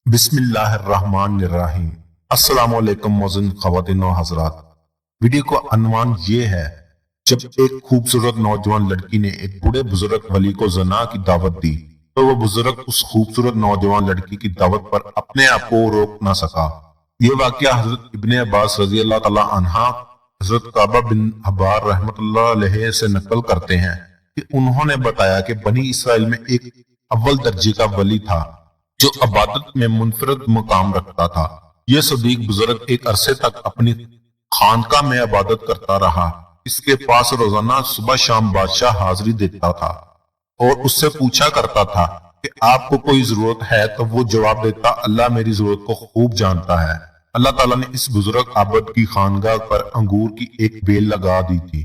بسم اللہ الرحمن الرحیم۔ السلام علیکم موزن خواتین و حضرات۔ ویڈیو کا عنوان یہ ہے: جب ایک خوبصورت نوجوان لڑکی نے ایک بوڑھے بزرگ ولی کو زنا کی دعوت دی تو وہ بزرگ اس خوبصورت نوجوان لڑکی کی دعوت پر اپنے آپ کو روک نہ سکا۔ یہ واقعہ حضرت ابن عباس رضی اللہ تعالی عنہ حضرت کعبہ بن حبار رحمت اللہ علیہ سے نقل کرتے ہیں کہ انہوں نے بتایا کہ بنی اسرائیل میں ایک اول درجے کا ولی تھا جو عبادت میں منفرد مقام رکھتا تھا۔ یہ صدیق بزرگ ایک عرصے تک اپنی خانقاہ میں عبادت کرتا رہا۔ اس کے پاس روزانہ صبح شام بادشاہ حاضری دیتا تھا اور اس سے پوچھا کرتا تھا کہ آپ کو کوئی ضرورت ہے تو وہ جواب دیتا: اللہ میری ضرورت کو خوب جانتا ہے۔ اللہ تعالیٰ نے اس بزرگ عابد کی خانقاہ پر انگور کی ایک بیل لگا دی تھی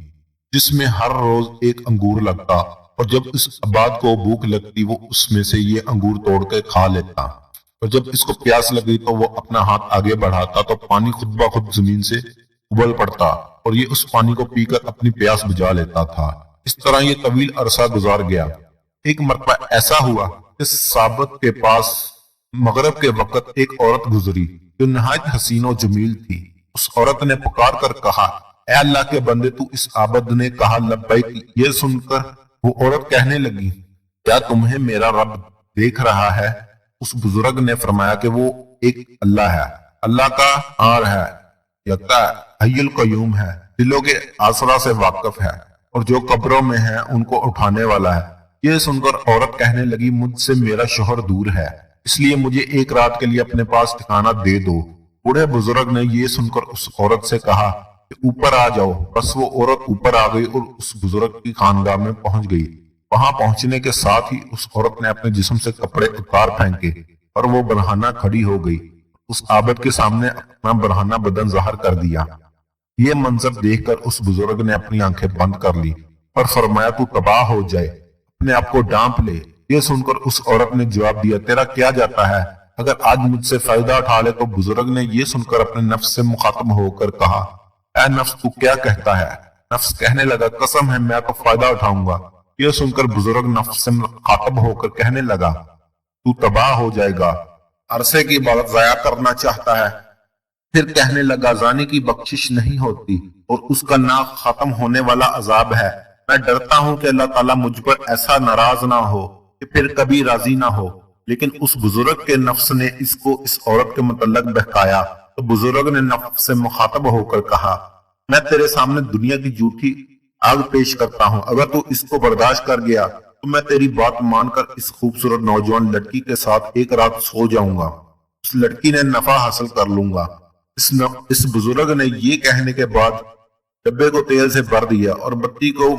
جس میں ہر روز ایک انگور لگتا، اور جب اس عباد کو بھوک لگتی وہ اس میں سے یہ انگور توڑ کے کھا لیتا، اور جب اس کو پیاس لگی تو وہ اپنا ہاتھ آگے بڑھاتا تو پانی خود بخود زمین سے ابل پڑتا اور یہ اس پانی کو پی کر اپنی پیاس بجھا لیتا تھا۔ اس طرح یہ طویل عرصہ گزار گیا۔ ایک مرتبہ ایسا ہوا کہ ثابت کے پاس مغرب کے وقت ایک عورت گزری جو نہایت حسین و جمیل تھی۔ اس عورت نے پکار کر کہا: اے اللہ کے بندے، تو اس عابد نے کہا لبیک۔ یہ سن کر وہ عورت کہنے لگی: کیا تمہیں میرا رب دیکھ رہا ہے؟ اس بزرگ نے فرمایا کہ وہ ایک اللہ ہے، اللہ کا آر ہے، یکتا حی القیوم ہے، دلوں کے آسرا سے واقف ہے، اور جو قبروں میں ہیں ان کو اٹھانے والا ہے۔ یہ سن کر عورت کہنے لگی: مجھ سے میرا شوہر دور ہے، اس لیے مجھے ایک رات کے لیے اپنے پاس ٹھکانہ دے دو۔ بوڑھے بزرگ نے یہ سن کر اس عورت سے کہا کہ اوپر آ جاؤ۔ بس وہ عورت اوپر آ گئی اور اس بزرگ کی خانقاہ میں پہنچ گئی۔ وہاں پہنچنے کے ساتھ ہی اس عورت نے اپنے جسم سے کپڑے اتار پھینکے اور وہ برہنہ کھڑی ہو گئی۔ اس عابد کے سامنے اپنا برہنہ بدن ظاہر کر دیا۔ یہ منظر دیکھ کر اس بزرگ نے اپنی آنکھیں بند کر لی اور فرمایا: تو تباہ ہو جائے، اپنے آپ کو ڈانپ لے۔ یہ سن کر اس عورت نے جواب دیا: تیرا کیا جاتا ہے؟ اگر آج مجھ سے فائدہ اٹھا لے۔ تو بزرگ نے یہ سن کر اپنے نفس سے مخاطب ہو کر کہا: اے نفس، تو کیا کہتا ہے؟ نفس کہنے لگا: قسم ہے میں تو فائدہ اٹھاؤں گا۔ یہ سن کر بزرگ نفس سے مخاطب ہو کر کہنے لگا: تو تباہ ہو جائے گا، عرصے کی عبادت ضائع کرنا چاہتا ہے۔ پھر کہنے لگا: زانی کی بخشش نہیں ہوتی اور اس کا نہ ختم ہونے والا عذاب ہے۔ میں ڈرتا ہوں کہ اللہ تعالیٰ مجھ پر ایسا ناراض نہ ہو کہ پھر کبھی راضی نہ ہو۔ لیکن اس بزرگ کے نفس نے اس کو اس عورت کے متعلق بہکایا تو بزرگ نے نفس سے مخاطب ہو کر کہا: میں تیرے سامنے دنیا کی جھوٹی آگ پیش کرتا ہوں، اگر تو اس کو برداشت کر گیا تو میں تیری بات مان کر اس خوبصورت نوجوان لڑکی کے ساتھ ایک رات سو جاؤں گا، اس لڑکی نے نفع حاصل کر لوں گا۔ اس بزرگ نے یہ کہنے کے بعد ڈبے کو تیل سے بھر دیا اور بتی کو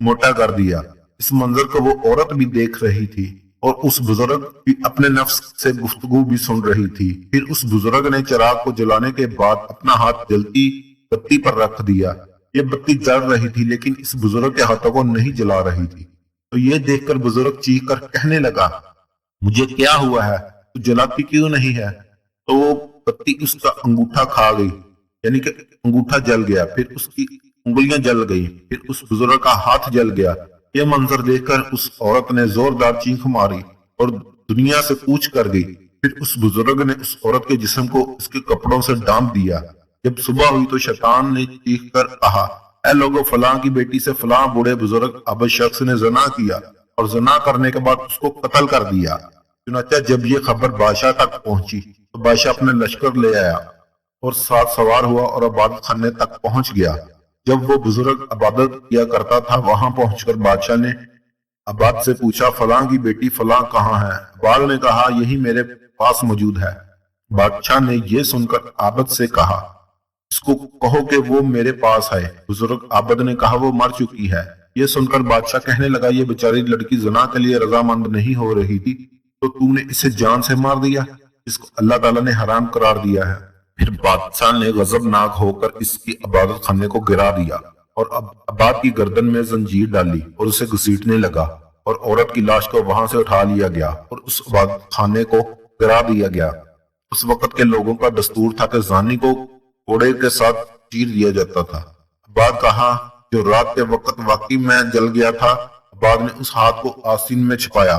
موٹا کر دیا۔ اس منظر کو وہ عورت بھی دیکھ رہی تھی اور اس بزرگ بھی اپنے نفس سے گفتگو بھی سن رہی تھی۔ پھر اس بزرگ نے چراغ کو جلانے کے بعد اپنا ہاتھ جلتی بتی پر رکھ دیا۔ یہ بتی جل رہی تھی لیکن اس بزرگ کے ہاتھوں کو نہیں جلا رہی تھی۔ تو یہ دیکھ کر بزرگ چیخ کر کہنے لگا: مجھے کیا ہوا ہے؟ تو جلاتی کیوں نہیں ہے؟ تو وہ بتی اس کا انگوٹھا کھا گئی، یعنی کہ انگوٹھا جل گیا، پھر اس کی انگلیاں جل گئی، پھر اس بزرگ کا ہاتھ جل گیا۔ یہ منظر دیکھ کر اس عورت نے زوردار چیخ ماری اور دنیا سے کوچ کر گئی۔ پھر اس بزرگ نے اس عورت کے جسم کو اس کے کپڑوں سے ڈانپ دیا۔ جب صبح ہوئی تو شیطان نے چیخ کر کہا: اے لوگو، فلاں کی بیٹی سے فلاں بوڑھے بزرگ عابد شخص نے زنا کیا اور زنا کرنے کے بعد اس کو قتل کر دیا۔ چنانچہ جب یہ خبر بادشاہ تک پہنچی تو بادشاہ اپنے لشکر لے آیا اور ساتھ سوار ہوا اور عبادت خانے تک پہنچ گیا۔ جب وہ بزرگ عبادت کیا کرتا تھا وہاں پہنچ کر بادشاہ نے عباد سے پوچھا: فلاں کی بیٹی فلاں کہاں ہے؟ عباد نے کہا: یہی میرے پاس موجود ہے۔ بادشاہ نے یہ سن کر عابد سے کہا: اس کو کہو کہ وہ میرے پاس ہے۔ بزرگ عابد نے کہا: وہ مر چکی ہے۔ یہ سن کر بادشاہ کہنے لگا: یہ بیچاری لڑکی زنا کے لیے رضامند نہیں ہو رہی تھی تو تو نے اسے جان سے مار دیا، اس کو اللہ تعالیٰ نے حرام قرار دیا ہے۔ پھر بادشاہ نے غضبناک ہو کر اس کی عبادت خانے کو گرا دیا اور عباد کی گردن میں زنجیر ڈالی اور اسے گھسیٹنے لگا، اور عورت کی لاش کو وہاں سے اٹھا لیا گیا اور اس عبادت خانے کو گرا دیا گیا۔ اس وقت کے لوگوں کا دستور تھا کہ زانی کو کوڑے کے ساتھ چیر دیا جاتا تھا۔ عباد کہا: جو رات کے وقت واقعی میں جل گیا تھا۔ عباد نے اس ہاتھ کو آستین میں چھپایا